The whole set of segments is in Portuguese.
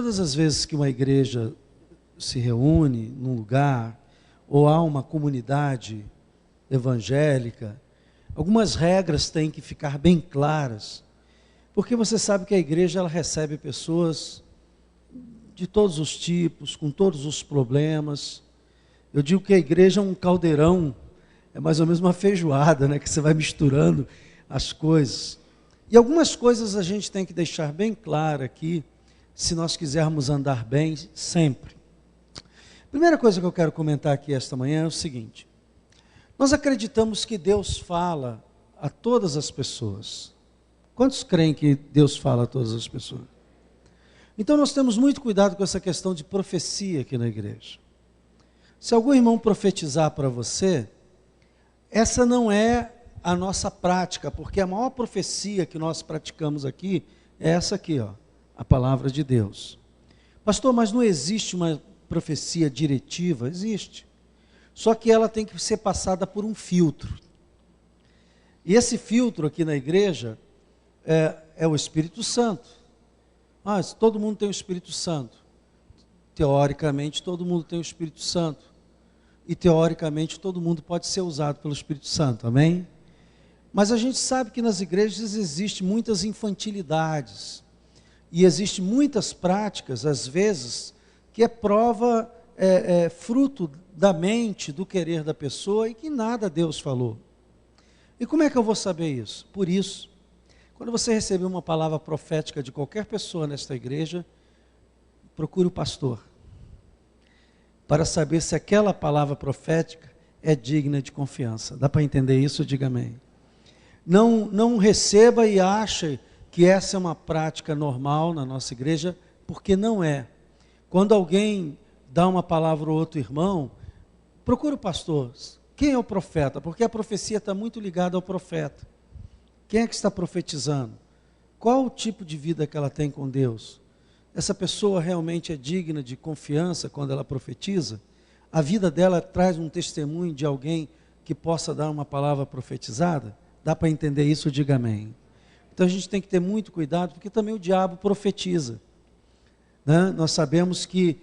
Todas as vezes que uma igreja se reúne num lugar, ou há uma comunidade evangélica, algumas regras têm que ficar bem claras, porque você sabe que a igreja ela recebe pessoas de todos os tipos, com todos os problemas. Eu digo que a igreja é um caldeirão, é mais ou menos uma feijoada, né, que você vai misturando as coisas. E algumas coisas a gente tem que deixar bem claro aqui, se nós quisermos andar bem sempre. Primeira coisa que eu quero comentar aqui esta manhã é o seguinte: nós acreditamos que Deus fala a todas as pessoas. Quantos creem que Deus fala a todas as pessoas? Então nós temos muito cuidado com essa questão de profecia aqui na igreja. Se algum irmão profetizar para você, essa não é a nossa prática, porque a maior profecia que nós praticamos aqui é essa aqui, ó, a palavra de Deus. Pastor, mas não existe uma profecia diretiva? Existe. Só que ela tem que ser passada por um filtro. E esse filtro aqui na igreja é o Espírito Santo. Todo mundo tem o Espírito Santo. Teoricamente, todo mundo tem o Espírito Santo. E teoricamente, todo mundo pode ser usado pelo Espírito Santo. Amém? Mas a gente sabe que nas igrejas existem muitas infantilidades. E existem muitas práticas, às vezes, que é prova, fruto da mente, do querer da pessoa, e que nada Deus falou. E como é que eu vou saber isso? Por isso, quando você receber uma palavra profética de qualquer pessoa nesta igreja, procure o pastor, para saber se aquela palavra profética é digna de confiança. Dá para entender isso? Diga amém. Não receba e ache que essa é uma prática normal na nossa igreja, porque não é. Quando alguém dá uma palavra ao outro irmão, procura o pastor. Quem é o profeta? Porque a profecia está muito ligada ao profeta. Quem é que está profetizando? Qual o tipo de vida que ela tem com Deus? Essa pessoa realmente é digna de confiança quando ela profetiza? A vida dela traz um testemunho de alguém que possa dar uma palavra profetizada? Dá para entender isso? Diga amém. Então a gente tem que ter muito cuidado, porque também o diabo profetiza. Né? Nós sabemos que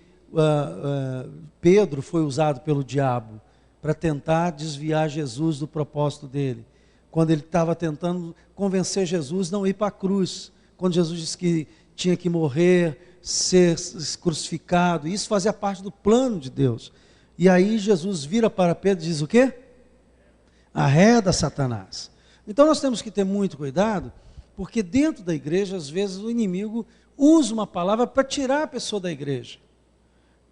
Pedro foi usado pelo diabo para tentar desviar Jesus do propósito dele. Quando ele estava tentando convencer Jesus a não ir para a cruz. Quando Jesus disse que tinha que morrer, ser crucificado. Isso fazia parte do plano de Deus. E aí Jesus vira para Pedro e diz o quê? Arreda, Satanás. Então nós temos que ter muito cuidado, porque dentro da igreja, às vezes, o inimigo usa uma palavra para tirar a pessoa da igreja.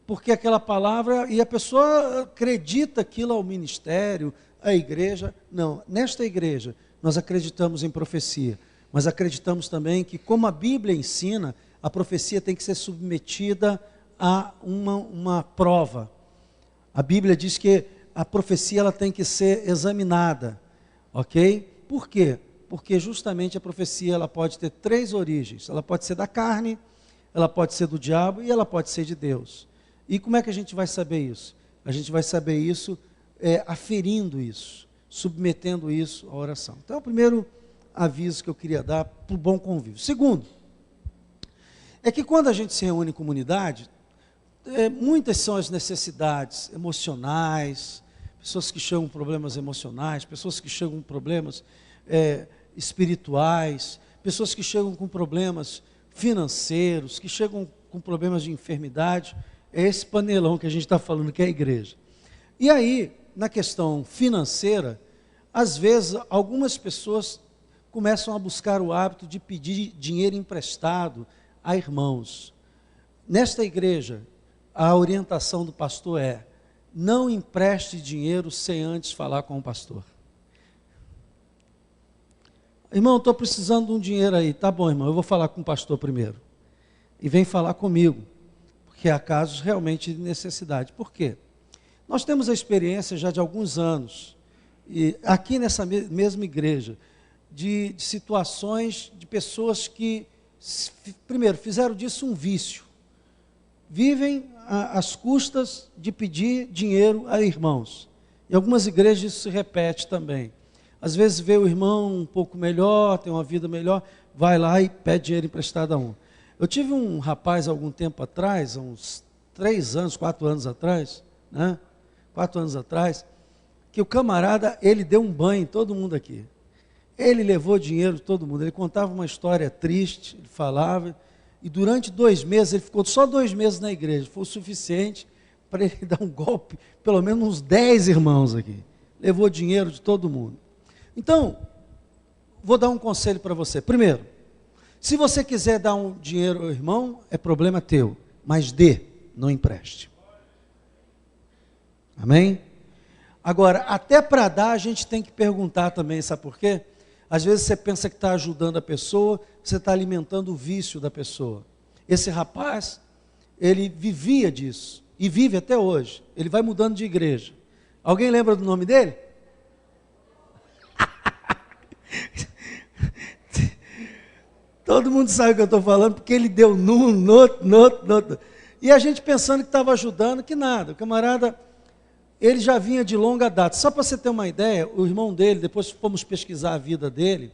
Porque aquela palavra, e a pessoa acredita aquilo ao ministério, à igreja. Não, nesta igreja, nós acreditamos em profecia, mas acreditamos também que, como a Bíblia ensina, a profecia tem que ser submetida a uma prova. A Bíblia diz que a profecia ela tem que ser examinada, ok? Por quê? Porque justamente a profecia ela pode ter três origens. Ela pode ser da carne, ela pode ser do diabo e ela pode ser de Deus. E como é que a gente vai saber isso? A gente vai saber isso aferindo isso, submetendo isso à oração. Então é o primeiro aviso que eu queria dar para o bom convívio. Segundo, é que quando a gente se reúne em comunidade, muitas são as necessidades emocionais, pessoas que chegam com problemas emocionais, pessoas que chegam com problemas espirituais, pessoas que chegam com problemas financeiros, que chegam com problemas de enfermidade. É esse panelão que a gente está falando, que é a igreja. E aí, na questão financeira, às vezes algumas pessoas começam a buscar o hábito de pedir dinheiro emprestado a irmãos. Nesta igreja, a orientação do pastor é: não empreste dinheiro sem antes falar com o pastor. Irmão, estou precisando de um dinheiro aí. Tá bom, irmão, eu vou falar com o pastor primeiro. E vem falar comigo, porque há casos realmente de necessidade. Por quê? Nós temos a experiência já de alguns anos, e aqui nessa mesma igreja, de situações de pessoas que, primeiro, fizeram disso um vício. Vivem às custas de pedir dinheiro a irmãos. Em algumas igrejas isso se repete também. Às vezes vê o irmão um pouco melhor, tem uma vida melhor, vai lá e pede dinheiro emprestado a um. Eu tive um rapaz algum tempo atrás, uns 3 anos, 4 anos atrás, né? 4 anos atrás, que o camarada, ele deu um banho em todo mundo aqui. Ele levou dinheiro de todo mundo, ele contava uma história triste, ele falava, e durante 2 meses, ele ficou só 2 meses na igreja, foi o suficiente para ele dar um golpe, pelo menos uns 10 irmãos aqui. Levou dinheiro de todo mundo. Então, vou dar um conselho para você. Primeiro, se você quiser dar um dinheiro ao irmão, é problema teu, mas dê, não empreste. Amém? Agora, até para dar, a gente tem que perguntar também, sabe por quê? Às vezes você pensa que está ajudando a pessoa, você está alimentando o vício da pessoa. Esse rapaz, ele vivia disso, e vive até hoje. Ele vai mudando de igreja. Alguém lembra do nome dele? Todo mundo sabe o que eu estou falando, porque ele deu no outro. E a gente pensando que estava ajudando, que nada. O camarada, ele já vinha de longa data. Só para você ter uma ideia, o irmão dele, depois fomos pesquisar a vida dele,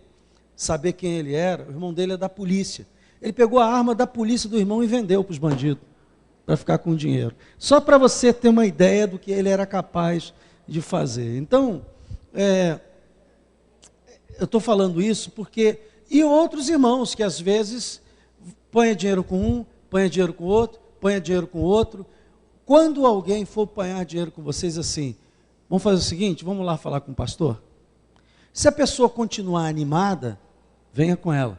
saber quem ele era, o irmão dele é da polícia. Ele pegou a arma da polícia do irmão e vendeu para os bandidos, para ficar com dinheiro. Só para você ter uma ideia do que ele era capaz de fazer. Então, eu estou falando isso porque... E outros irmãos que às vezes põem dinheiro com um, põem dinheiro com o outro, põem dinheiro com o outro. Quando alguém for apanhar dinheiro com vocês assim, vamos fazer o seguinte, vamos lá falar com o pastor? Se a pessoa continuar animada, venha com ela.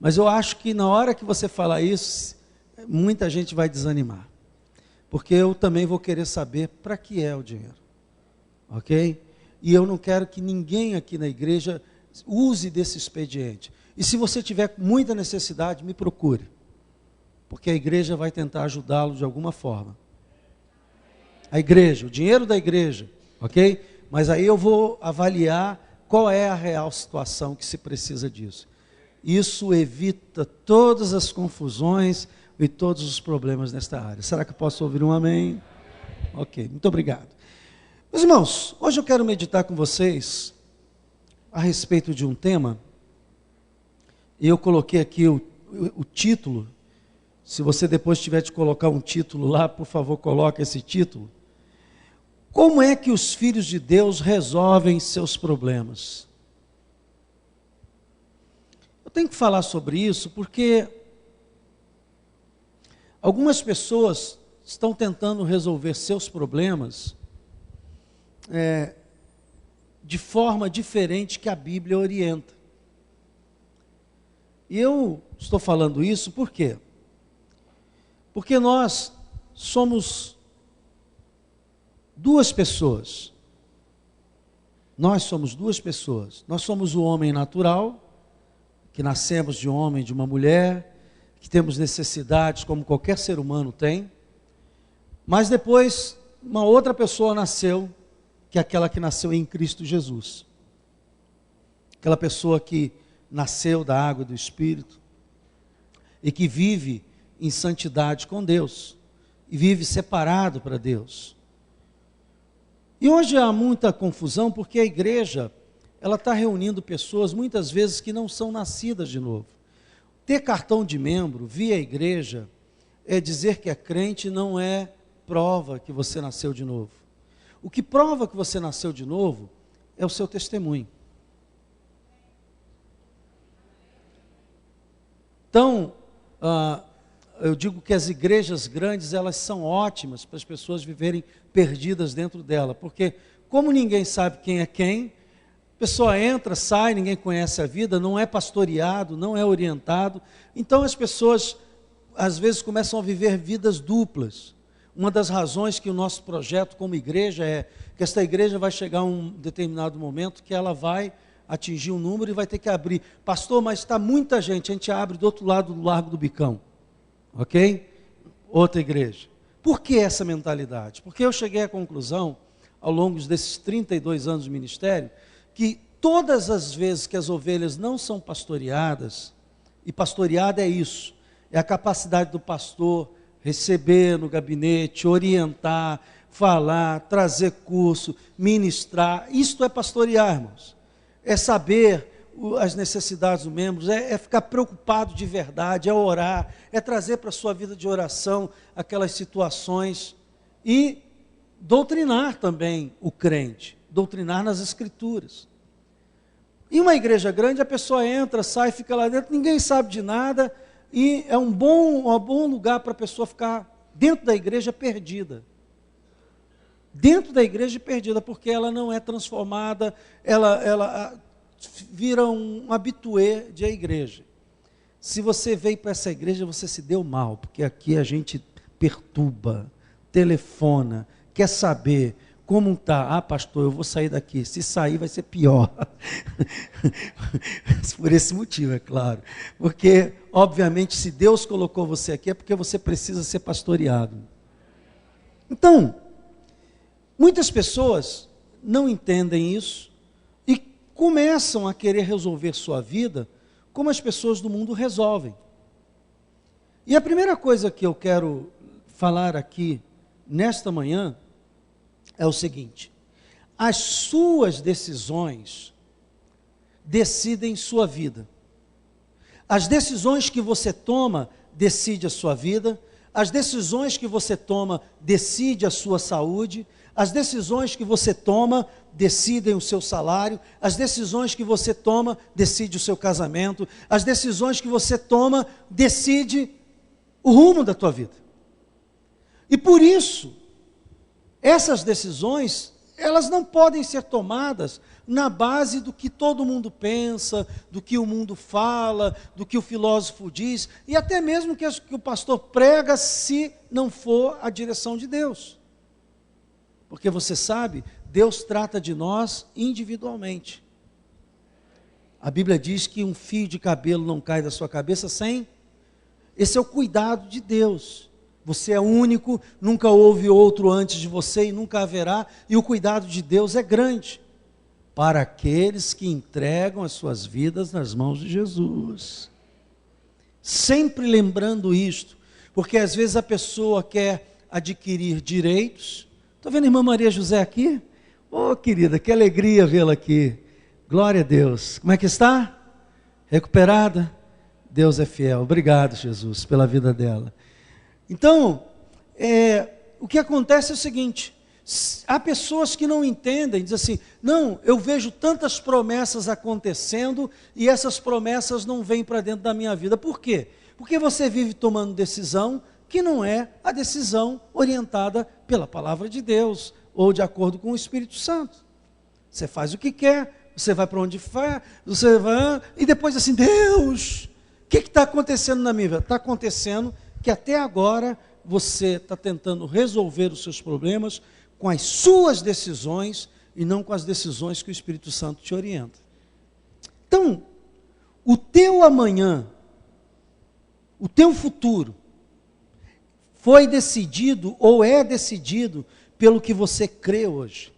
Mas eu acho que na hora que você falar isso, muita gente vai desanimar. Porque eu também vou querer saber para que é o dinheiro. Ok? E eu não quero que ninguém aqui na igreja use desse expediente. E se você tiver muita necessidade, me procure. Porque a igreja vai tentar ajudá-lo de alguma forma. A igreja, o dinheiro da igreja, ok? Mas aí eu vou avaliar qual é a real situação que se precisa disso. Isso evita todas as confusões e todos os problemas nesta área. Será que eu posso ouvir um amém? Ok, muito obrigado. Meus irmãos, hoje eu quero meditar com vocês a respeito de um tema, e eu coloquei aqui o título. Se você depois tiver de colocar um título lá, por favor, coloque esse título. Como é que os filhos de Deus resolvem seus problemas? Eu tenho que falar sobre isso porque algumas pessoas estão tentando resolver seus problemas de forma diferente que a Bíblia orienta. E eu estou falando isso por quê? Porque nós somos duas pessoas. Nós somos duas pessoas. Nós somos o homem natural, que nascemos de um homem e de uma mulher, que temos necessidades como qualquer ser humano tem. Mas depois, uma outra pessoa nasceu, que é aquela que nasceu em Cristo Jesus. Aquela pessoa que nasceu da água e do Espírito e que vive em santidade com Deus e vive separado para Deus. E hoje há muita confusão porque a igreja, ela está reunindo pessoas muitas vezes que não são nascidas de novo. Ter cartão de membro via igreja é dizer que é crente, não é prova que você nasceu de novo. O que prova que você nasceu de novo é o seu testemunho. Então, eu digo que as igrejas grandes, elas são ótimas para as pessoas viverem perdidas dentro dela, porque como ninguém sabe quem é quem, a pessoa entra, sai, ninguém conhece a vida, não é pastoreado, não é orientado, então as pessoas às vezes começam a viver vidas duplas. Uma das razões que o nosso projeto como igreja é que esta igreja vai chegar a um determinado momento que ela vai atingir um número e vai ter que abrir. Pastor, mas está muita gente, a gente abre do outro lado do Largo do Bicão. Ok? Outra igreja. Por que essa mentalidade? Porque eu cheguei à conclusão, ao longo desses 32 anos de ministério, que todas as vezes que as ovelhas não são pastoreadas, e pastoreada é isso, é a capacidade do pastor receber no gabinete, orientar, falar, trazer curso, ministrar, isto é pastorear, irmãos. É saber as necessidades dos membros, é ficar preocupado de verdade, é orar, é trazer para a sua vida de oração aquelas situações e doutrinar também o crente, doutrinar nas Escrituras. Em uma igreja grande, a pessoa entra, sai, fica lá dentro, ninguém sabe de nada, e é um bom lugar para a pessoa ficar dentro da igreja perdida. Dentro da igreja perdida, porque ela não é transformada, ela vira um habitué de a igreja. Se você veio para essa igreja, você se deu mal, porque aqui a gente perturba, telefona, quer saber como está. Ah, pastor, eu vou sair daqui. Se sair, vai ser pior. Por esse motivo, é claro. Porque, obviamente, se Deus colocou você aqui, é porque você precisa ser pastoreado. Então, muitas pessoas não entendem isso e começam a querer resolver sua vida como as pessoas do mundo resolvem. E a primeira coisa que eu quero falar aqui nesta manhã é o seguinte: as suas decisões decidem sua vida. As decisões que você toma decidem a sua vida, as decisões que você toma decidem a sua saúde, as decisões que você toma decidem o seu salário, as decisões que você toma decidem o seu casamento, as decisões que você toma decidem o rumo da tua vida. E por isso, essas decisões, elas não podem ser tomadas na base do que todo mundo pensa, do que o mundo fala, do que o filósofo diz, e até mesmo que o pastor prega, se não for a direção de Deus. Porque você sabe, Deus trata de nós individualmente. A Bíblia diz que um fio de cabelo não cai da sua cabeça sem... Esse é o cuidado de Deus. Você é único, nunca houve outro antes de você e nunca haverá, e o cuidado de Deus é grande para aqueles que entregam as suas vidas nas mãos de Jesus. Sempre lembrando isto, porque às vezes a pessoa quer adquirir direitos. Estou vendo a irmã Maria José aqui? Oh, querida, que alegria vê-la aqui. Glória a Deus. Como é que está? Recuperada? Deus é fiel. Obrigado, Jesus, pela vida dela. Então, o que acontece é o seguinte: há pessoas que não entendem, dizem assim, não, eu vejo tantas promessas acontecendo e essas promessas não vêm para dentro da minha vida. Por quê? Porque você vive tomando decisão que não é a decisão orientada pela palavra de Deus, ou de acordo com o Espírito Santo. Você faz o que quer, você vai para onde vai, você vai, e depois assim, Deus, o que está acontecendo na minha vida? Está acontecendo que até agora você está tentando resolver os seus problemas com as suas decisões e não com as decisões que o Espírito Santo te orienta. Então, o teu amanhã, o teu futuro, foi decidido ou é decidido pelo que você crê hoje.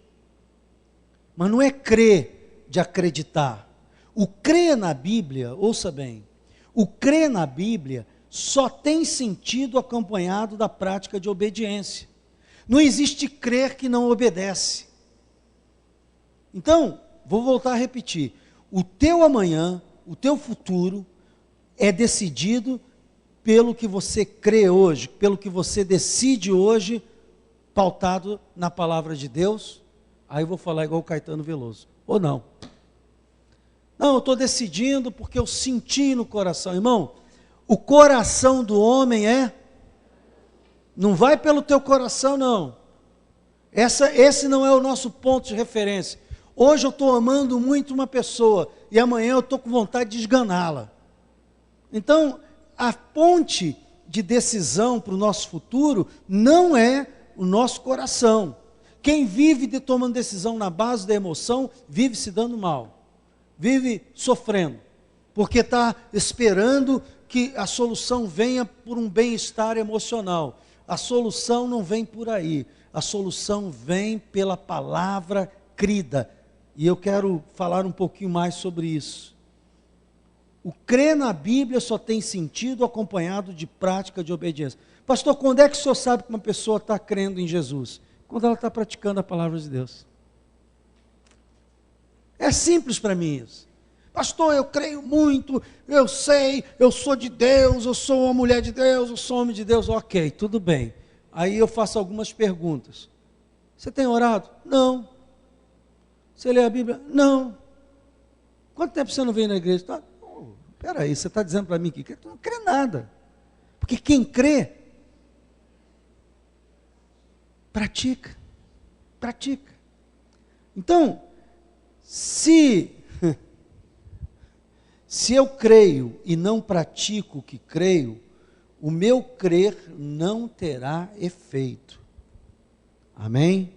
Mas não é crer de acreditar. O crer na Bíblia, ouça bem, o crer na Bíblia só tem sentido acompanhado da prática de obediência. Não existe crer que não obedece. Então, vou voltar a repetir. O teu amanhã, o teu futuro é decidido pelo que você crê hoje, pelo que você decide hoje, pautado na palavra de Deus. Aí eu vou falar igual o Caetano Veloso. Ou não. Não, eu estou decidindo porque eu senti no coração. Irmão, o coração do homem não vai pelo teu coração, não. Esse não é o nosso ponto de referência. Hoje eu estou amando muito uma pessoa e amanhã eu estou com vontade de esganá-la. Então, a ponte de decisão para o nosso futuro não é o nosso coração. Quem vive tomando decisão na base da emoção, vive se dando mal, vive sofrendo, porque está esperando que a solução venha por um bem-estar emocional. A solução não vem por aí, a solução vem pela palavra crida. E eu quero falar um pouquinho mais sobre isso. O crer na Bíblia só tem sentido acompanhado de prática de obediência. Pastor, quando é que o senhor sabe que uma pessoa está crendo em Jesus? Quando ela está praticando a palavra de Deus. É simples para mim isso. pastor, eu creio muito, eu sei, eu sou de Deus, eu sou uma mulher de Deus, eu sou homem de Deus. Ok, tudo bem. Aí eu faço algumas perguntas. Você tem orado? Não. Você lê a Bíblia? Não. Quanto tempo você não vem na igreja? Tá, peraí, você está dizendo para mim que tu não crê nada. Porque quem crê, pratica. Pratica. Então, se eu creio e não pratico o que creio, o meu crer não terá efeito. Amém?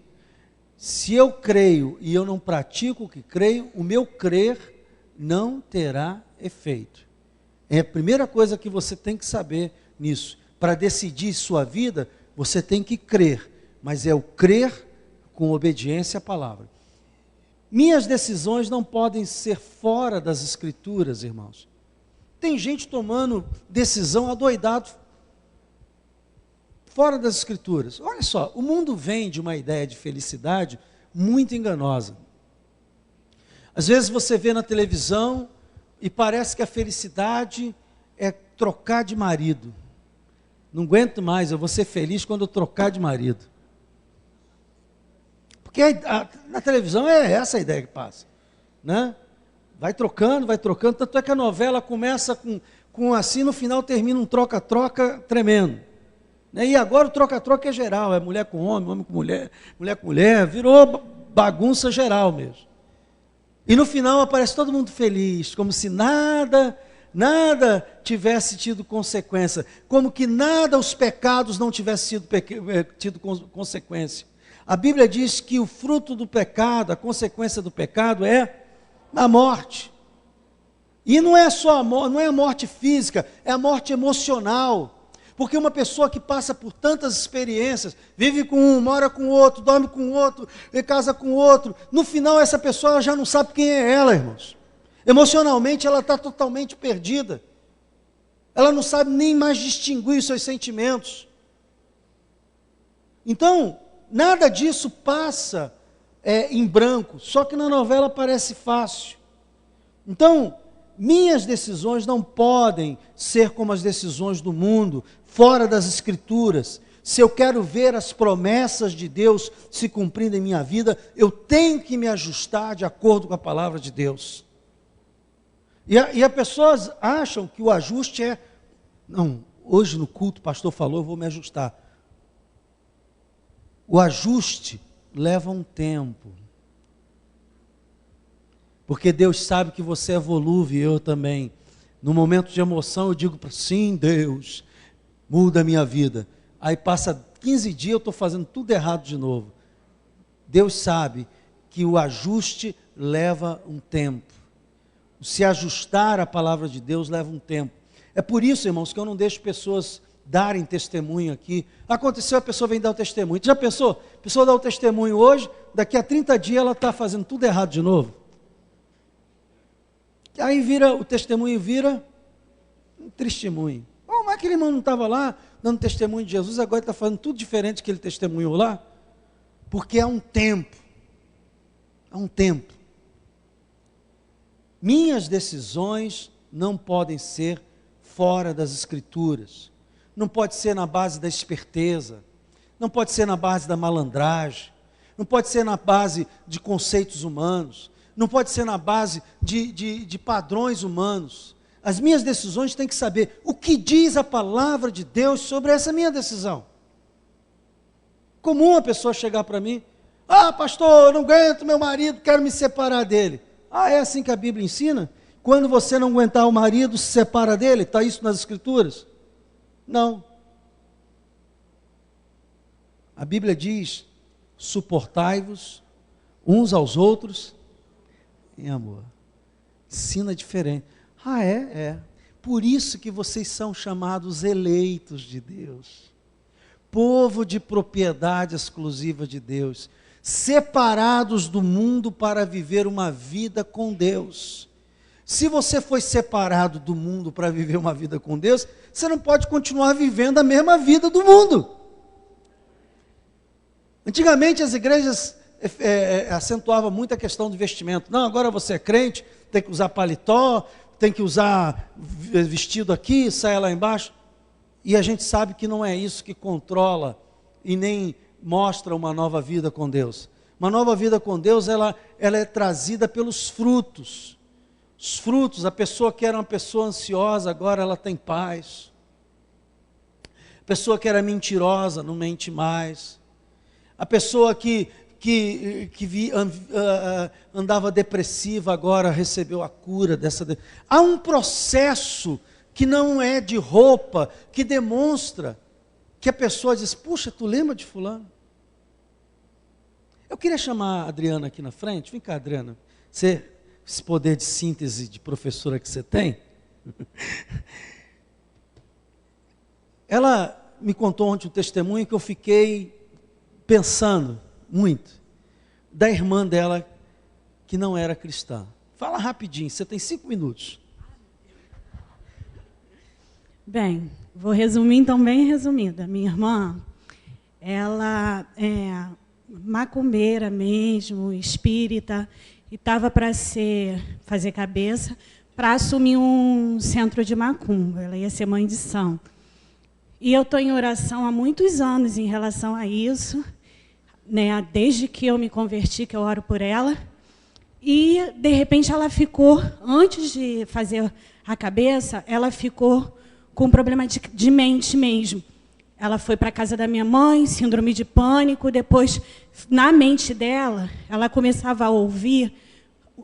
Se eu creio e eu não pratico o que creio, o meu crer não terá efeito. É a primeira coisa que você tem que saber nisso. Para decidir sua vida, você tem que crer, mas é o crer com obediência à palavra. Minhas decisões não podem ser fora das Escrituras, irmãos. Tem gente tomando decisão adoidado fora das Escrituras. Olha só, o mundo vem de uma ideia de felicidade muito enganosa. Às vezes você vê na televisão e parece que a felicidade é trocar de marido. Não aguento mais, eu vou ser feliz quando eu trocar de marido. Porque na televisão é essa a ideia que passa, né? Vai trocando, tanto é que a novela começa com assim, no final termina um troca-troca tremendo. Né? E agora o troca-troca é geral, é mulher com homem com mulher com mulher, virou bagunça geral mesmo. E no final aparece todo mundo feliz, como se nada tivesse tido consequência, como que nada, os pecados não tivessem tido consequência. A Bíblia diz que o fruto do pecado, a consequência do pecado é a morte. E não é só a morte, não é a morte física, é a morte emocional. Porque uma pessoa que passa por tantas experiências, vive com um, mora com o outro, dorme com o outro, casa com o outro, no final essa pessoa já não sabe quem é ela, irmãos. Emocionalmente ela está totalmente perdida. Ela não sabe nem mais distinguir os seus sentimentos. Então, nada disso passa em branco, só que na novela parece fácil. Então, minhas decisões não podem ser como as decisões do mundo, fora das Escrituras. Se eu quero ver as promessas de Deus se cumprindo em minha vida, eu tenho que me ajustar de acordo com a palavra de Deus. E as pessoas acham que o ajuste é, não, hoje no culto o pastor falou, eu vou me ajustar. O ajuste leva um tempo. Porque Deus sabe que você é volúvel e eu também. No momento de emoção eu digo, sim, Deus, muda a minha vida. Aí passa 15 dias eu estou fazendo tudo errado de novo. Deus sabe que o ajuste leva um tempo. Se ajustar à palavra de Deus leva um tempo. É por isso, irmãos, que eu não deixo pessoas darem testemunho aqui. Aconteceu, a pessoa vem dar o testemunho. Já pensou? A pessoa dá o testemunho hoje, daqui a 30 dias ela está fazendo tudo errado de novo. Aí o testemunho vira um testemunho. Oh, mas aquele irmão não estava lá dando testemunho de Jesus, agora está fazendo tudo diferente que ele testemunhou lá. Porque há um tempo. Há um tempo. Minhas decisões não podem ser fora das Escrituras. Não pode ser na base da esperteza. Não pode ser na base da malandragem. Não pode ser na base de conceitos humanos. Não pode ser na base de padrões humanos. As minhas decisões têm que saber o que diz a palavra de Deus sobre essa minha decisão. Comum a pessoa chegar para mim, pastor, eu não aguento meu marido, quero me separar dele. É assim que a Bíblia ensina? Quando você não aguentar o marido, se separa dele? Está isso nas Escrituras? Não. A Bíblia diz, suportai-vos uns aos outros em amor. Ensina diferente. É. Por isso que vocês são chamados eleitos de Deus. Povo de propriedade exclusiva de Deus. Separados do mundo para viver uma vida com Deus. Se você foi separado do mundo para viver uma vida com Deus, você não pode continuar vivendo a mesma vida do mundo. Antigamente as igrejas acentuava muito a questão do vestimento. Não, agora você é crente, tem que usar paletó, tem que usar vestido aqui, saia lá embaixo. E a gente sabe que não é isso que controla e nem mostra uma nova vida com Deus. Uma nova vida com Deus, ela é trazida pelos frutos. Os frutos, a pessoa que era uma pessoa ansiosa, agora ela tem paz. A pessoa que era mentirosa, não mente mais. A pessoa que andava depressiva, agora recebeu a cura dessa... Há um processo que não é de roupa, que demonstra que a pessoa diz, puxa, tu lembra de fulano? Eu queria chamar a Adriana aqui na frente. Vem cá, Adriana. Esse poder de síntese de professora que você tem. Ela me contou ontem um testemunho que eu fiquei pensando muito. Da irmã dela, que não era cristã. Fala rapidinho, você tem 5 minutos. Bem, vou resumir então bem resumida. Minha irmã, ela é macumbeira mesmo, espírita, e estava para fazer cabeça para assumir um centro de macumba. Ela ia ser mãe de santo. E eu estou em oração há muitos anos em relação a isso, né? Desde que eu me converti, que eu oro por ela. E, de repente, ela ficou, antes de fazer a cabeça, ela ficou com um problema de mente mesmo. Ela foi para a casa da minha mãe, síndrome de pânico. Depois, na mente dela, ela começava a ouvir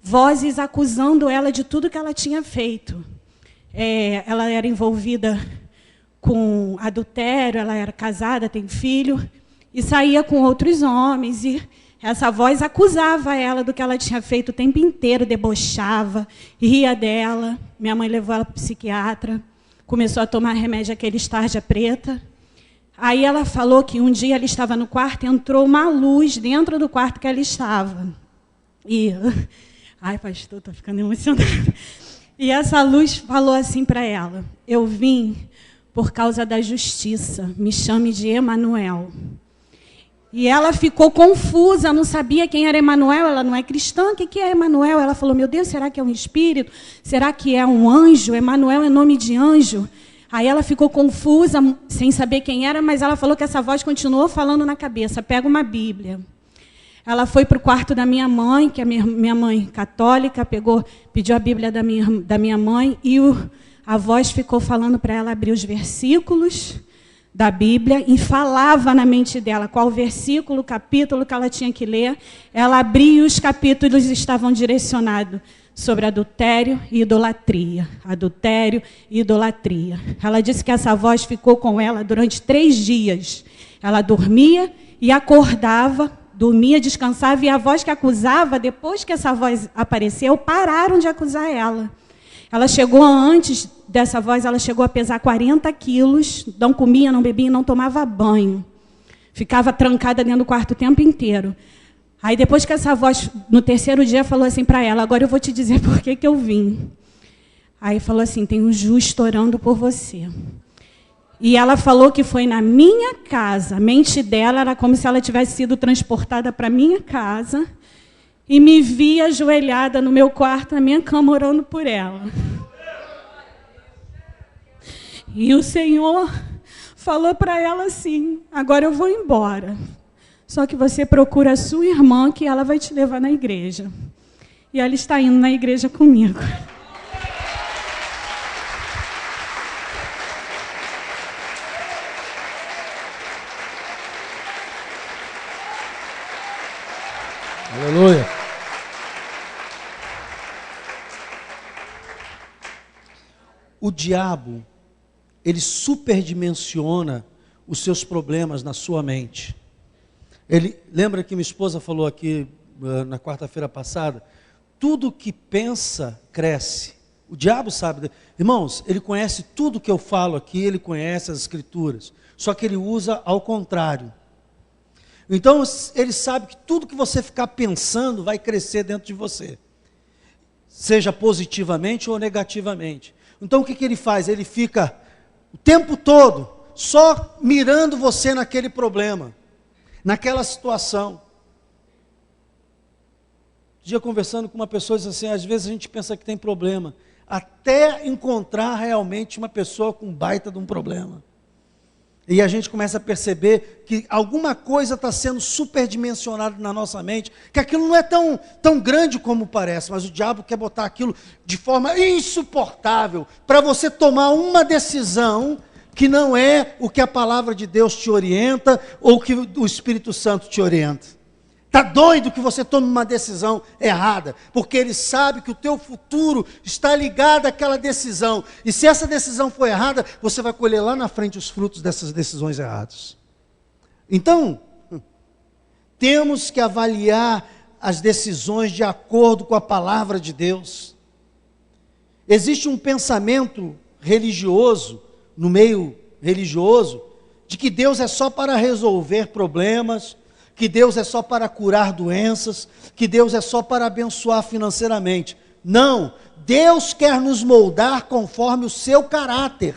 vozes acusando ela de tudo que ela tinha feito. Ela era envolvida com adultério, ela era casada, tem filho, e saía com outros homens. E essa voz acusava ela do que ela tinha feito o tempo inteiro, debochava, ria dela. Minha mãe levou ela para o psiquiatra, começou a tomar remédio, aquele tarja preta. Aí ela falou que um dia ela estava no quarto, entrou uma luz dentro do quarto que ela estava. E, ai, pastor, estou ficando emocionada. E essa luz falou assim para ela: eu vim por causa da justiça, me chame de Emanuel. E ela ficou confusa, não sabia quem era Emanuel, ela não é cristã, o que é Emanuel? Ela falou, meu Deus, será que é um espírito? Será que é um anjo? Emanuel é nome de anjo? Aí ela ficou confusa, sem saber quem era, mas ela falou que essa voz continuou falando na cabeça, pega uma Bíblia. Ela foi para o quarto da minha mãe, que é minha mãe católica, pediu a Bíblia da minha mãe, e a voz ficou falando para ela abrir os versículos da Bíblia e falava na mente dela qual versículo, capítulo que ela tinha que ler. Ela abria e os capítulos estavam direcionados sobre adultério e idolatria. Adultério e idolatria. Ela disse que essa voz ficou com ela durante 3 dias. Ela dormia e acordava, dormia, descansava, e a voz que acusava, depois que essa voz apareceu, pararam de acusar ela. Ela chegou, antes dessa voz, ela chegou a pesar 40 quilos, não comia, não bebia, não tomava banho. Ficava trancada dentro do quarto o tempo inteiro. Aí depois que essa voz, no 3º dia, falou assim para ela, agora eu vou te dizer por que eu vim. Aí falou assim, tem um justo orando por você. E ela falou que foi na minha casa, a mente dela era como se ela tivesse sido transportada para a minha casa, e me via ajoelhada no meu quarto, na minha cama, orando por ela. E o Senhor falou para ela assim, agora eu vou embora. Só que você procura a sua irmã, que ela vai te levar na igreja. E ela está indo na igreja comigo. Aleluia. O diabo, ele superdimensiona os seus problemas na sua mente. Lembra que minha esposa falou aqui na quarta-feira passada? Tudo que pensa, cresce. O diabo sabe. Irmãos, ele conhece tudo que eu falo aqui, ele conhece as escrituras. Só que ele usa ao contrário. Então, ele sabe que tudo que você ficar pensando vai crescer dentro de você. Seja positivamente ou negativamente. Então, o que ele faz? Ele fica o tempo todo só mirando você naquele problema, naquela situação. dia conversando com uma pessoa, disse assim, às vezes a gente pensa que tem problema, até encontrar realmente uma pessoa com baita de um problema. E a gente começa a perceber que alguma coisa está sendo superdimensionada na nossa mente, que aquilo não é tão grande como parece, mas o diabo quer botar aquilo de forma insuportável, para você tomar uma decisão que não é o que a palavra de Deus te orienta, ou que o Espírito Santo te orienta. Está doido que você tome uma decisão errada, porque ele sabe que o teu futuro está ligado àquela decisão, e se essa decisão for errada, você vai colher lá na frente os frutos dessas decisões erradas. Então, temos que avaliar as decisões de acordo com a palavra de Deus. Existe um pensamento religioso, no meio religioso, de que Deus é só para resolver problemas, que Deus é só para curar doenças, que Deus é só para abençoar financeiramente. Não, Deus quer nos moldar conforme o seu caráter.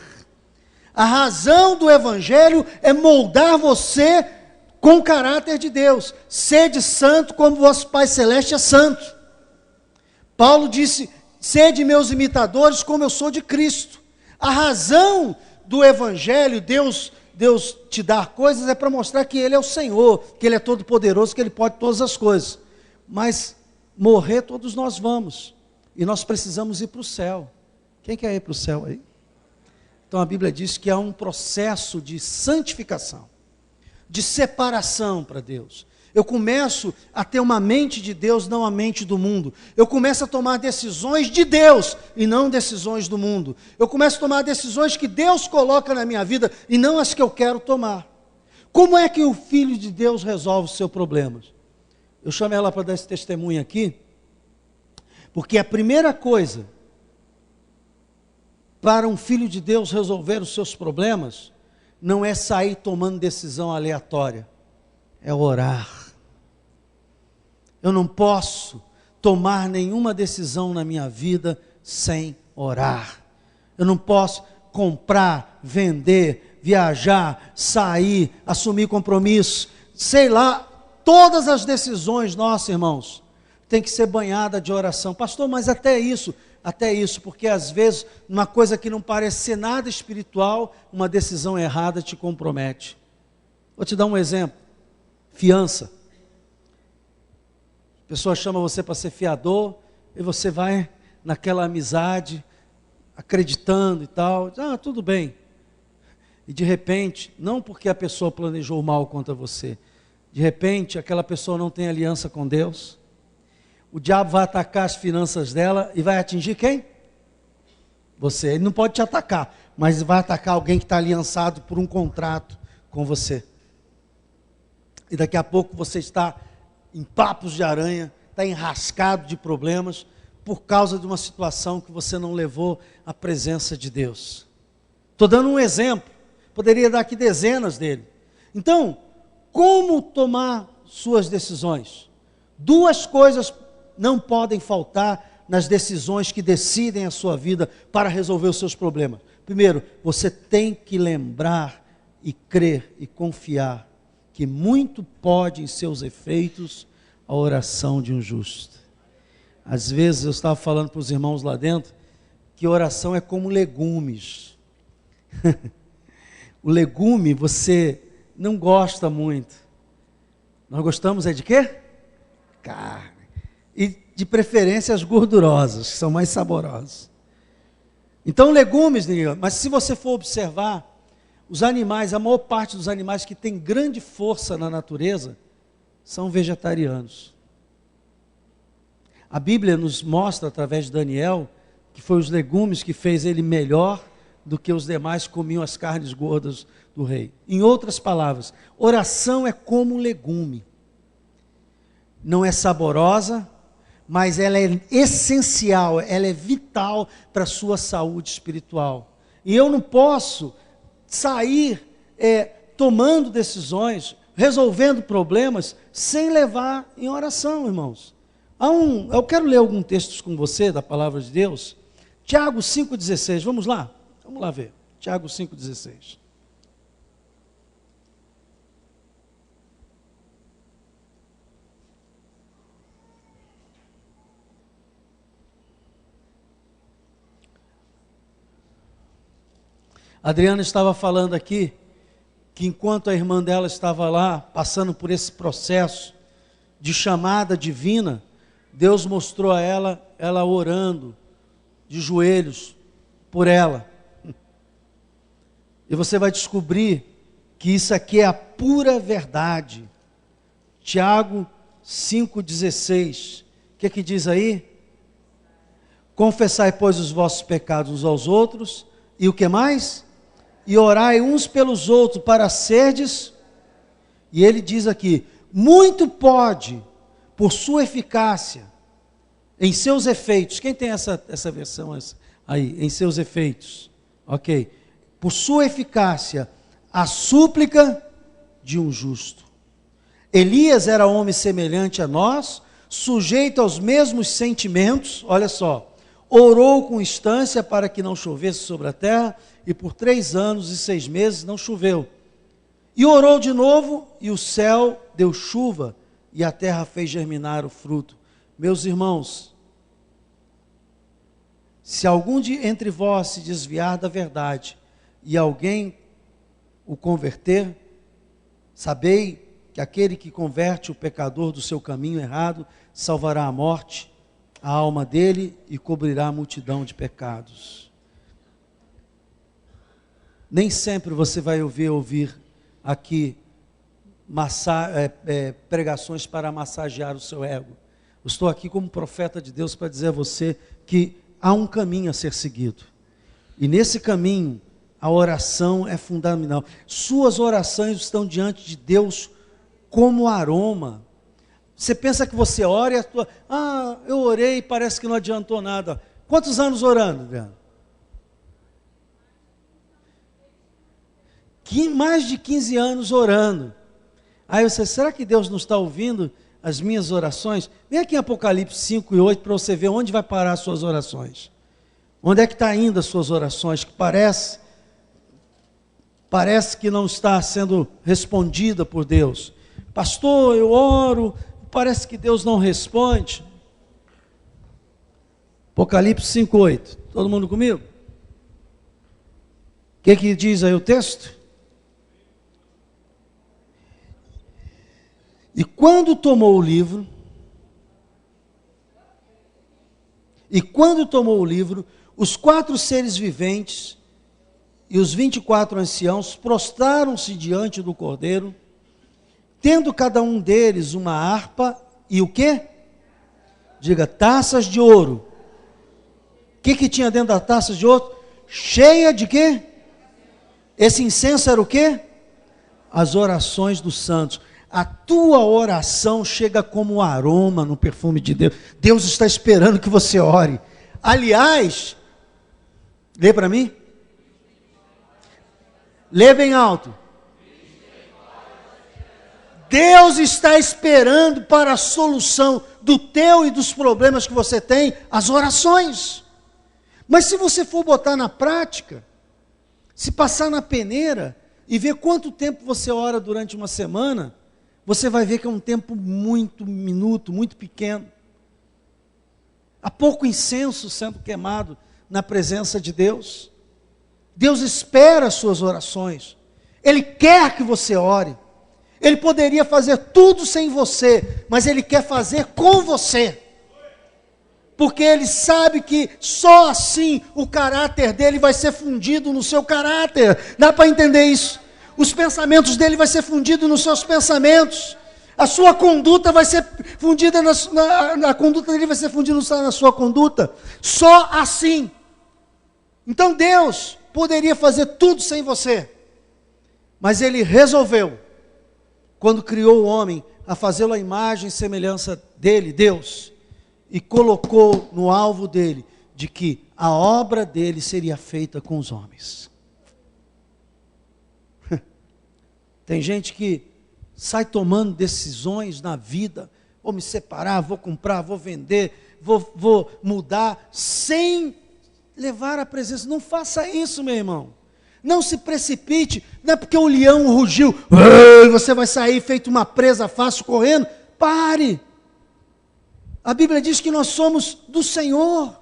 A razão do Evangelho é moldar você com o caráter de Deus. Sede santo como vosso Pai Celeste é santo. Paulo disse, sede meus imitadores como eu sou de Cristo. A razão do Evangelho, Deus te dar coisas é para mostrar que Ele é o Senhor, que Ele é todo poderoso, que Ele pode todas as coisas. Mas morrer todos nós vamos, e nós precisamos ir para o céu. Quem quer ir para o céu aí? Então a Bíblia diz que há um processo de santificação, de separação para Deus. Eu começo a ter uma mente de Deus, não a mente do mundo. Eu começo a tomar decisões de Deus e não decisões do mundo. Eu começo a tomar decisões que Deus coloca na minha vida e não as que eu quero tomar. Como é que o Filho de Deus resolve os seus problemas? Eu chamei ela para dar esse testemunho aqui, porque a primeira coisa para um Filho de Deus resolver os seus problemas não é sair tomando decisão aleatória, é orar. Eu não posso tomar nenhuma decisão na minha vida sem orar. Eu não posso comprar, vender, viajar, sair, assumir compromisso, sei lá, todas as decisões, nossas, irmãos, tem que ser banhada de oração. Pastor, mas até isso, porque às vezes, uma coisa que não parece ser nada espiritual, uma decisão errada te compromete. Vou te dar um exemplo. Fiança. A pessoa chama você para ser fiador, e você vai naquela amizade, acreditando e tal, tudo bem. E de repente, não porque a pessoa planejou mal contra você, de repente aquela pessoa não tem aliança com Deus, o diabo vai atacar as finanças dela e vai atingir quem? Você. Ele não pode te atacar, mas vai atacar alguém que está aliançado por um contrato com você. E daqui a pouco você está em papos de aranha, está enrascado de problemas, por causa de uma situação que você não levou à presença de Deus. Estou dando um exemplo, poderia dar aqui dezenas dele. Então, como tomar suas decisões? Duas coisas não podem faltar nas decisões que decidem a sua vida para resolver os seus problemas. Primeiro, você tem que lembrar e crer e confiar que muito pode em seus efeitos a oração de um justo. Às vezes eu estava falando para os irmãos lá dentro que oração é como legumes. O legume você não gosta muito. Nós gostamos é de quê? Carne. E de preferência as gordurosas, que são mais saborosas. Então legumes, mas se você for observar, os animais, a maior parte dos animais que tem grande força na natureza, são vegetarianos. A Bíblia nos mostra, através de Daniel, que foi os legumes que fez ele melhor do que os demais que comiam as carnes gordas do rei. Em outras palavras, oração é como um legume. Não é saborosa, mas ela é essencial, ela é vital para a sua saúde espiritual. E eu não posso sair tomando decisões, resolvendo problemas, sem levar em oração, irmãos. Eu quero ler alguns textos com você, da palavra de Deus. Tiago 5,16, vamos lá ver. Tiago 5,16. A Adriana estava falando aqui que enquanto a irmã dela estava lá, passando por esse processo de chamada divina, Deus mostrou a ela orando de joelhos por ela. E você vai descobrir que isso aqui é a pura verdade. Tiago 5,16. O que diz aí? Confessai, pois, os vossos pecados uns aos outros. E o que mais? E orai uns pelos outros para serdes. E ele diz aqui, muito pode, por sua eficácia, em seus efeitos. Quem tem essa versão aí? Em seus efeitos. Ok. Por sua eficácia, a súplica de um justo. Elias era homem semelhante a nós, sujeito aos mesmos sentimentos, olha só, orou com instância para que não chovesse sobre a terra, e por 3 anos e 6 meses não choveu. E orou de novo, e o céu deu chuva, e a terra fez germinar o fruto. Meus irmãos, se algum entre vós se desviar da verdade, e alguém o converter, sabei que aquele que converte o pecador do seu caminho errado, salvará a morte, a alma dele, e cobrirá a multidão de pecados. Nem sempre você vai ouvir aqui pregações para massagear o seu ego. Eu estou aqui como profeta de Deus para dizer a você que há um caminho a ser seguido. E nesse caminho, a oração é fundamental. Suas orações estão diante de Deus como aroma. Você pensa que você ora e eu orei e parece que não adiantou nada. Quantos anos orando, Adriano? Mais de 15 anos orando. Aí você, será que Deus não está ouvindo as minhas orações? Vem aqui em Apocalipse 5 e 8 para você ver onde vai parar as suas orações. Onde é que está indo as suas orações? Que parece que não está sendo respondida por Deus. Pastor, eu oro, parece que Deus não responde. Apocalipse 5, 8. Todo mundo comigo? O que diz aí o texto? E quando tomou o livro, os 4 seres viventes e os 24 anciãos prostraram-se diante do Cordeiro, tendo cada um deles uma harpa e o quê? Diga, taças de ouro. O que tinha dentro das taças de ouro? Cheia de quê? Esse incenso era o quê? As orações dos santos. A tua oração chega como aroma no perfume de Deus. Deus está esperando que você ore. Aliás, lê para mim. Lê bem alto. Deus está esperando para a solução do teu e dos problemas que você tem, as orações. Mas se você for botar na prática, se passar na peneira e ver quanto tempo você ora durante uma semana, você vai ver que é um tempo muito minuto, muito pequeno. Há pouco incenso sendo queimado na presença de Deus. Deus espera as suas orações. Ele quer que você ore. Ele poderia fazer tudo sem você, mas Ele quer fazer com você. Porque Ele sabe que só assim o caráter dele vai ser fundido no seu caráter. Dá para entender isso? Os pensamentos dele vai ser fundido nos seus pensamentos. A sua conduta vai ser fundida, a conduta dele vai ser fundida na sua conduta. Só assim. Então Deus poderia fazer tudo sem você. Mas Ele resolveu, quando criou o homem, a fazê-lo à imagem e semelhança dele, Deus, e colocou no alvo dele, de que a obra dele seria feita com os homens. Tem gente que sai tomando decisões na vida, vou me separar, vou comprar, vou vender, vou mudar, sem levar a presença. Não faça isso, meu irmão. Não se precipite, não é porque o leão rugiu, você vai sair feito uma presa fácil correndo. Pare. A Bíblia diz que nós somos do Senhor,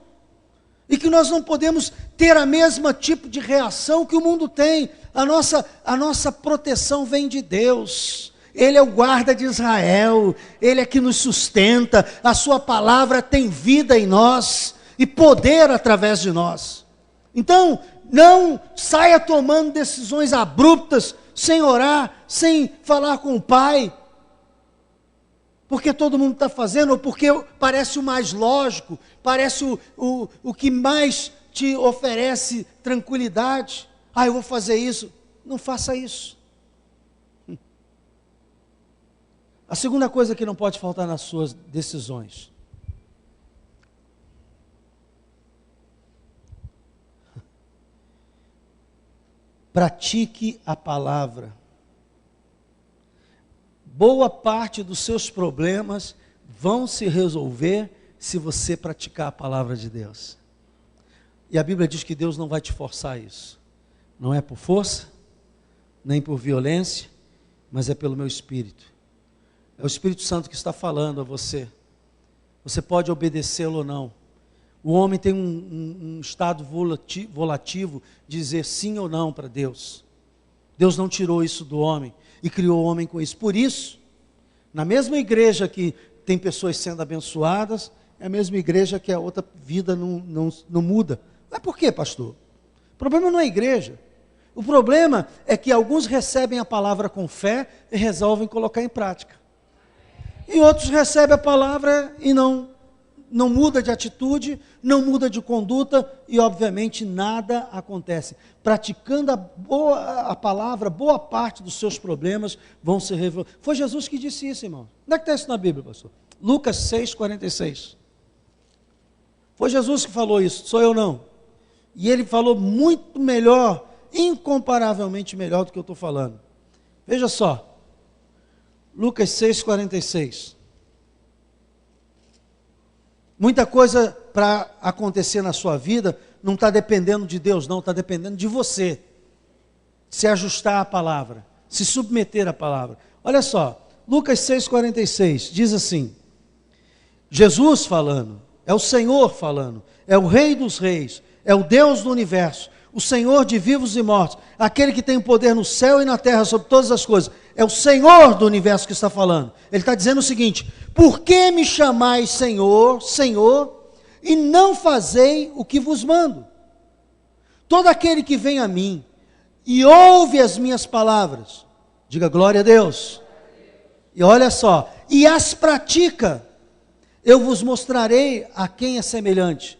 e que nós não podemos ter a mesma tipo de reação que o mundo tem. A nossa proteção vem de Deus. Ele é o guarda de Israel, Ele é que nos sustenta, a sua palavra tem vida em nós e poder através de nós. Então, não saia tomando decisões abruptas, sem orar, sem falar com o Pai, porque todo mundo está fazendo, ou porque parece o mais lógico, parece o que mais te oferece tranquilidade. Eu vou fazer isso. Não faça isso. A segunda coisa que não pode faltar nas suas decisões: pratique a palavra. Boa parte dos seus problemas vão se resolver se você praticar a palavra de Deus. E a Bíblia diz que Deus não vai te forçar a isso. Não é por força, nem por violência, mas é pelo meu Espírito. É o Espírito Santo que está falando a você. Você pode obedecê-lo ou não. O homem tem um estado volativo de dizer sim ou não para Deus. Deus não tirou isso do homem e criou o homem com isso. Por isso, na mesma igreja que tem pessoas sendo abençoadas, é a mesma igreja que a outra vida não muda. Mas por quê, pastor? O problema não é a igreja. O problema é que alguns recebem a palavra com fé e resolvem colocar em prática. E outros recebem a palavra e não muda de atitude, não muda de conduta e obviamente nada acontece. Praticando a palavra, boa parte dos seus problemas vão se resolver. Foi Jesus que disse isso, irmão. Onde é que está isso na Bíblia, pastor? Lucas 6,46. Foi Jesus que falou isso, sou eu não. E ele falou muito melhor, incomparavelmente melhor do que eu estou falando. Veja só, Lucas 6,46. Muita coisa para acontecer na sua vida não está dependendo de Deus, não, está dependendo de você. Se ajustar à palavra, se submeter à palavra. Olha só, Lucas 6,46 diz assim: Jesus falando, é o Senhor falando, é o Rei dos Reis, é o Deus do universo, o Senhor de vivos e mortos, aquele que tem o poder no céu e na terra sobre todas as coisas. É o Senhor do universo que está falando. Ele está dizendo o seguinte: por que me chamais Senhor, Senhor, e não fazei o que vos mando? Todo aquele que vem a mim e ouve as minhas palavras, diga glória a Deus, e olha só, e as pratica, eu vos mostrarei a quem é semelhante.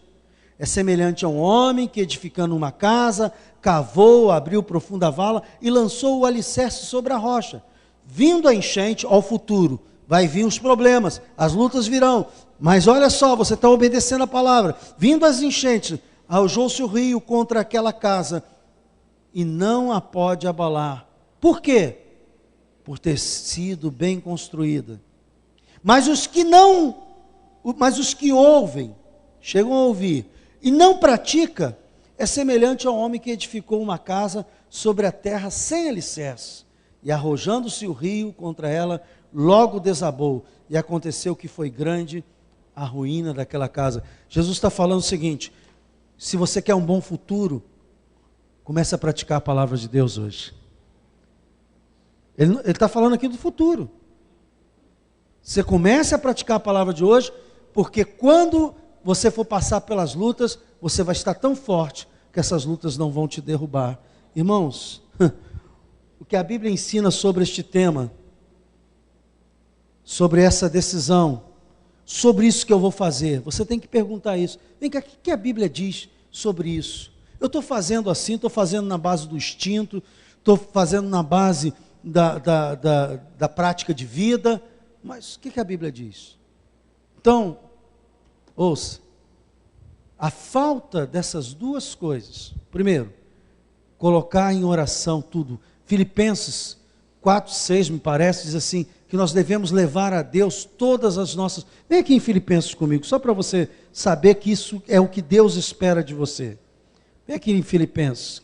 É semelhante a um homem que, edificando uma casa, cavou, abriu profunda vala e lançou o alicerce sobre a rocha. Vindo a enchente, ao futuro, vai vir os problemas, as lutas virão, mas olha só, você está obedecendo a palavra. Vindo as enchentes, arrojou-se o rio contra aquela casa e não a pode abalar. Por quê? Por ter sido bem construída. Mas os que ouvem, chegam a ouvir, e não pratica, é semelhante ao homem que edificou uma casa sobre a terra sem alicerce, e arrojando-se o rio contra ela, logo desabou, e aconteceu que foi grande a ruína daquela casa. Jesus está falando o seguinte: se você quer um bom futuro, comece a praticar a palavra de Deus hoje. Ele está falando aqui do futuro. Você comece a praticar a palavra de hoje, porque quando você for passar pelas lutas, você vai estar tão forte que essas lutas não vão te derrubar. Irmãos, o que a Bíblia ensina sobre este tema, sobre essa decisão, sobre isso que eu vou fazer, você tem que perguntar isso. Vem cá, o que a Bíblia diz sobre isso? Eu estou fazendo assim, estou fazendo na base do instinto, estou fazendo na base da prática de vida, mas o que a Bíblia diz? Então, ouça, a falta dessas duas coisas, primeiro, colocar em oração tudo. Filipenses 4:6 me parece, diz assim, que nós devemos levar a Deus todas as nossas... Vem aqui em Filipenses comigo, só para você saber que isso é o que Deus espera de você. Vem aqui em Filipenses,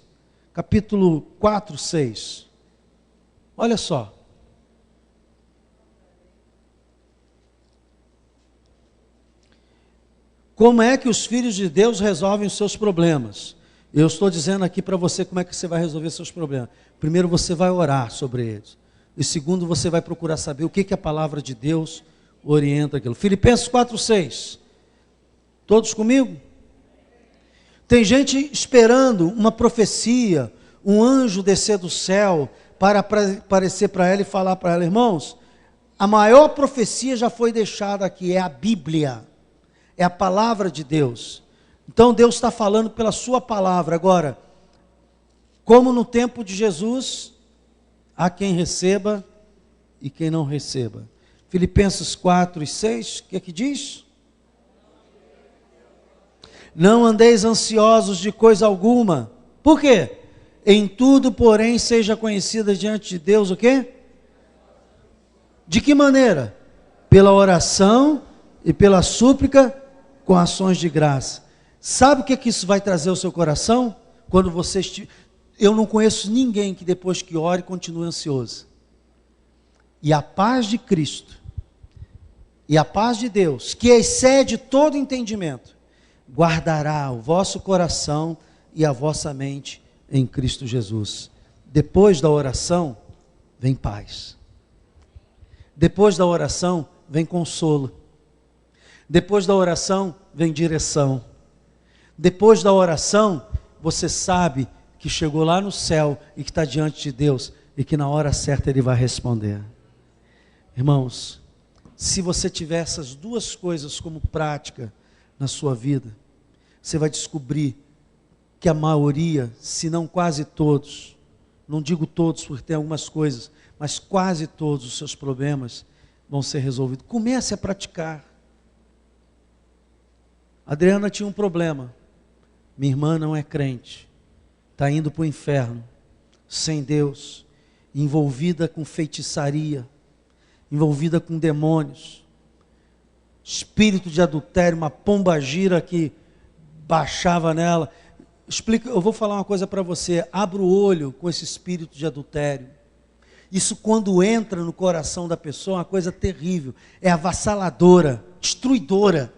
capítulo 4:6. Olha só. Como é que os filhos de Deus resolvem os seus problemas? Eu estou dizendo aqui para você como é que você vai resolver seus problemas. Primeiro, você vai orar sobre eles. E segundo, você vai procurar saber o que a palavra de Deus orienta aquilo. Filipenses 4:6. Todos comigo? Tem gente esperando uma profecia, um anjo descer do céu para aparecer para ela e falar para ela: irmãos, a maior profecia já foi deixada aqui, é a Bíblia, é a palavra de Deus. Então Deus está falando pela sua palavra. Agora, como no tempo de Jesus, há quem receba e quem não receba. Filipenses 4:6, o que é que diz? Não andeis ansiosos de coisa alguma. Por quê? Em tudo, porém, seja conhecida diante de Deus o quê? De que maneira? Pela oração e pela súplica com ações de graça. Sabe o que isso vai trazer ao seu coração? Quando você Eu não conheço ninguém que depois que ore continue ansioso. E a paz de Cristo, e a paz de Deus, que excede todo entendimento, guardará o vosso coração e a vossa mente em Cristo Jesus. Depois da oração, vem paz. Depois da oração, vem consolo. Depois da oração, vem direção. Depois da oração, você sabe que chegou lá no céu e que está diante de Deus e que na hora certa Ele vai responder. Irmãos, se você tiver essas duas coisas como prática na sua vida, você vai descobrir que a maioria, se não quase todos, não digo todos porque tem algumas coisas, mas quase todos os seus problemas vão ser resolvidos. Comece a praticar. A Adriana tinha um problema. Minha irmã não é crente, está indo para o inferno, sem Deus, envolvida com feitiçaria, envolvida com demônios, espírito de adultério, uma pombagira que baixava nela. Eu vou falar uma coisa para você, abra o olho com esse espírito de adultério. Isso quando entra no coração da pessoa é uma coisa terrível, é avassaladora, destruidora.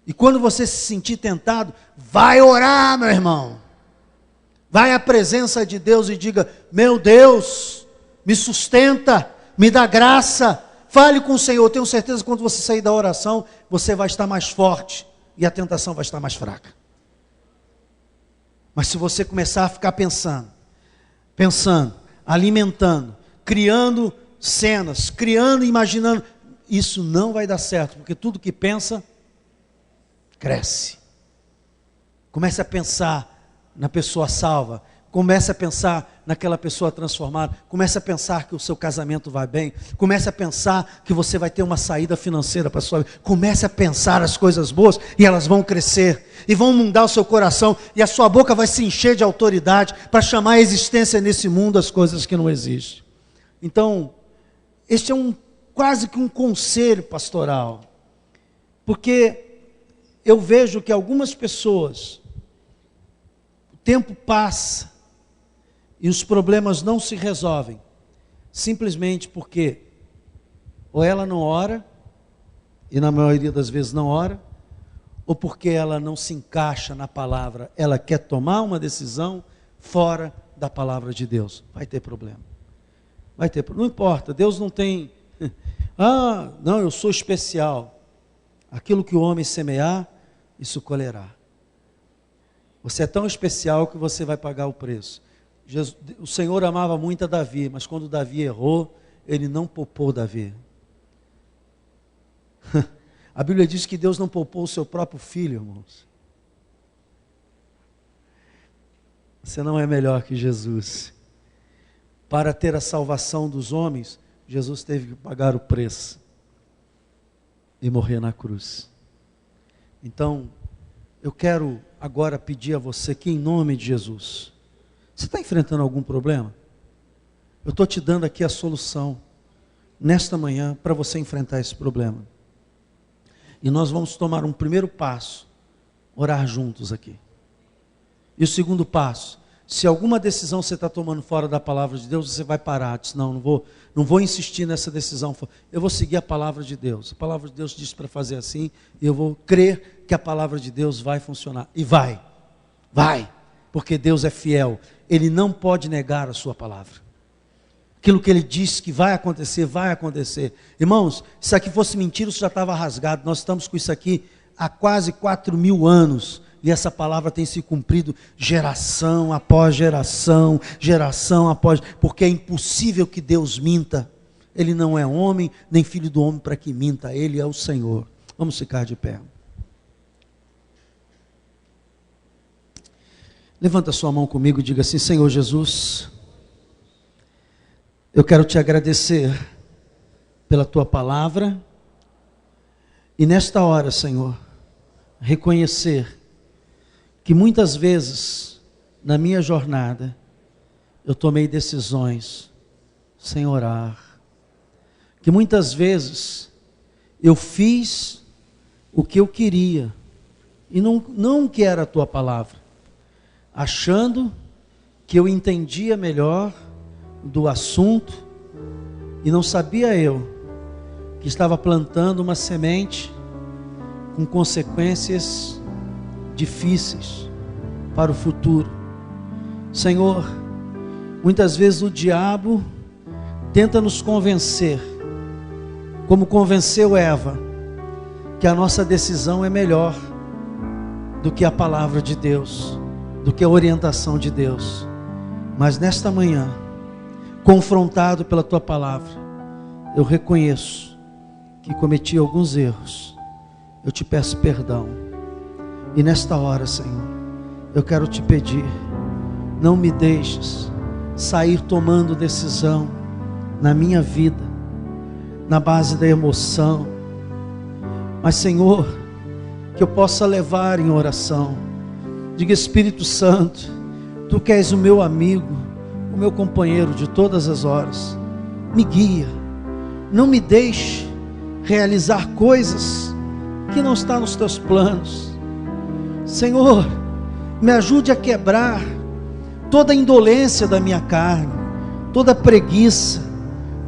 E quando você se sentir tentado, vai orar, meu irmão. Vai à presença de Deus e diga: meu Deus, me sustenta, me dá graça. Fale com o Senhor. Eu tenho certeza que quando você sair da oração, você vai estar mais forte e a tentação vai estar mais fraca. Mas se você começar a ficar pensando, alimentando, criando cenas, criando, imaginando, isso não vai dar certo, porque tudo que pensa cresce. Comece a pensar na pessoa salva. Comece a pensar naquela pessoa transformada. Comece a pensar que o seu casamento vai bem. Comece a pensar que você vai ter uma saída financeira para a sua vida. Comece a pensar as coisas boas e elas vão crescer. E vão inundar o seu coração. E a sua boca vai se encher de autoridade para chamar a existência nesse mundo as coisas que não existem. Então, este é quase que um conselho pastoral. Porque eu vejo que algumas pessoas, o tempo passa e os problemas não se resolvem, simplesmente porque ou ela não ora, e na maioria das vezes não ora, ou porque ela não se encaixa na palavra, ela quer tomar uma decisão fora da palavra de Deus, vai ter problema. Não importa, Deus não tem, não, eu sou especial. Aquilo que o homem semear, isso colherá. Você é tão especial que você vai pagar o preço. O Senhor amava muito a Davi, mas quando Davi errou, Ele não poupou Davi. A Bíblia diz que Deus não poupou o seu próprio filho, irmãos. Você não é melhor que Jesus. Para ter a salvação dos homens, Jesus teve que pagar o preço e morrer na cruz. Então, eu quero agora pedir a você que em nome de Jesus, você está enfrentando algum problema? Eu estou te dando aqui a solução, nesta manhã, para você enfrentar esse problema. E nós vamos tomar um primeiro passo, orar juntos aqui. E o segundo passo, Se alguma decisão você está tomando fora da palavra de Deus, você vai parar. Diz, não vou insistir nessa decisão. Eu vou seguir a palavra de Deus. A palavra de Deus diz para fazer assim, e eu vou crer que a palavra de Deus vai funcionar. E vai, porque Deus é fiel. Ele não pode negar a sua palavra. Aquilo que Ele disse que vai acontecer, vai acontecer. Irmãos, se isso aqui fosse mentira, isso já estava rasgado. Nós estamos com isso aqui há quase 4.000 anos. E essa palavra tem se cumprido geração após geração, porque é impossível que Deus minta. Ele não é homem, nem filho do homem para que minta. Ele é o Senhor. Vamos ficar de pé. Levanta sua mão comigo e diga assim: Senhor Jesus, eu quero te agradecer pela tua palavra. E nesta hora, Senhor, reconhecer que muitas vezes, na minha jornada, eu tomei decisões sem orar. Que muitas vezes, eu fiz o que eu queria, e não que era a tua palavra, achando que eu entendia melhor do assunto, e não sabia eu, que estava plantando uma semente com consequências difíceis para o futuro. Senhor, muitas vezes o diabo tenta nos convencer, como convenceu Eva, que a nossa decisão é melhor do que a palavra de Deus, do que a orientação de Deus. Mas nesta manhã, confrontado pela tua palavra, eu reconheço que cometi alguns erros. Eu te peço perdão. E nesta hora, Senhor, eu quero te pedir, não me deixes sair tomando decisão na minha vida, na base da emoção, mas, Senhor, que eu possa levar em oração. Diga: Espírito Santo, Tu que és o meu amigo, o meu companheiro de todas as horas, me guia, não me deixe realizar coisas que não estão nos Teus planos. Senhor, me ajude a quebrar toda a indolência da minha carne, toda a preguiça,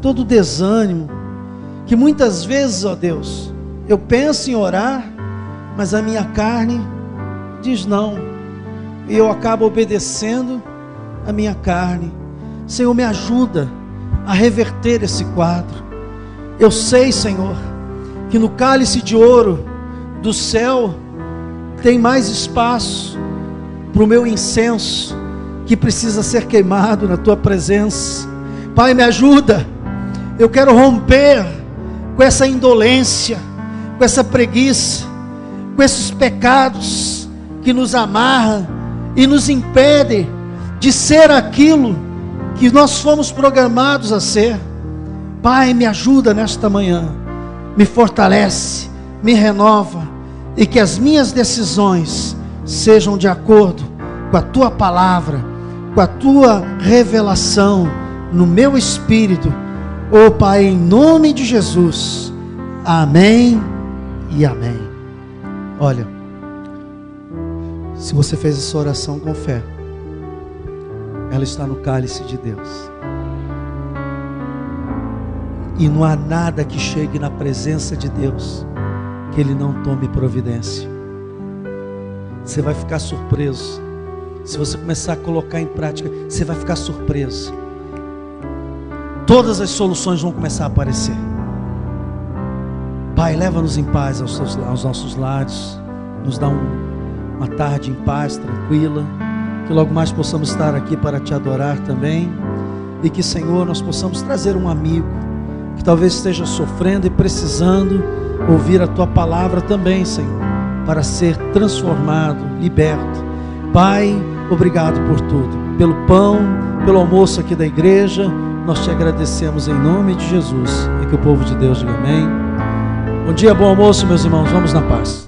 todo o desânimo, que muitas vezes, ó Deus, eu penso em orar, mas a minha carne diz não, e eu acabo obedecendo a minha carne. Senhor, me ajuda a reverter esse quadro. Eu sei, Senhor, que no cálice de ouro do céu tem mais espaço para o meu incenso, que precisa ser queimado na Tua presença. Pai, me ajuda. Eu quero romper com essa indolência, com essa preguiça, com esses pecados que nos amarram e nos impedem de ser aquilo que nós fomos programados a ser. Pai, me ajuda nesta manhã, me fortalece, me renova, e que as minhas decisões sejam de acordo com a Tua palavra, com a Tua revelação no meu espírito. Oh Pai, em nome de Jesus, amém e amém. Olha, se você fez essa oração com fé, ela está no cálice de Deus, e não há nada que chegue na presença de Deus que Ele não tome providência. Você vai ficar surpreso. Se você começar a colocar em prática, você vai ficar surpreso. Todas as soluções vão começar a aparecer. Pai, leva-nos em paz aos nossos lares. Nos dá uma tarde em paz, tranquila. Que logo mais possamos estar aqui para Te adorar também. E que, Senhor, nós possamos trazer um amigo que talvez esteja sofrendo e precisando ouvir a Tua palavra também, Senhor, para ser transformado, liberto. Pai, obrigado por tudo, pelo pão, pelo almoço aqui da igreja. Nós Te agradecemos em nome de Jesus, e que o povo de Deus diga amém. Bom dia, bom almoço, meus irmãos, vamos na paz.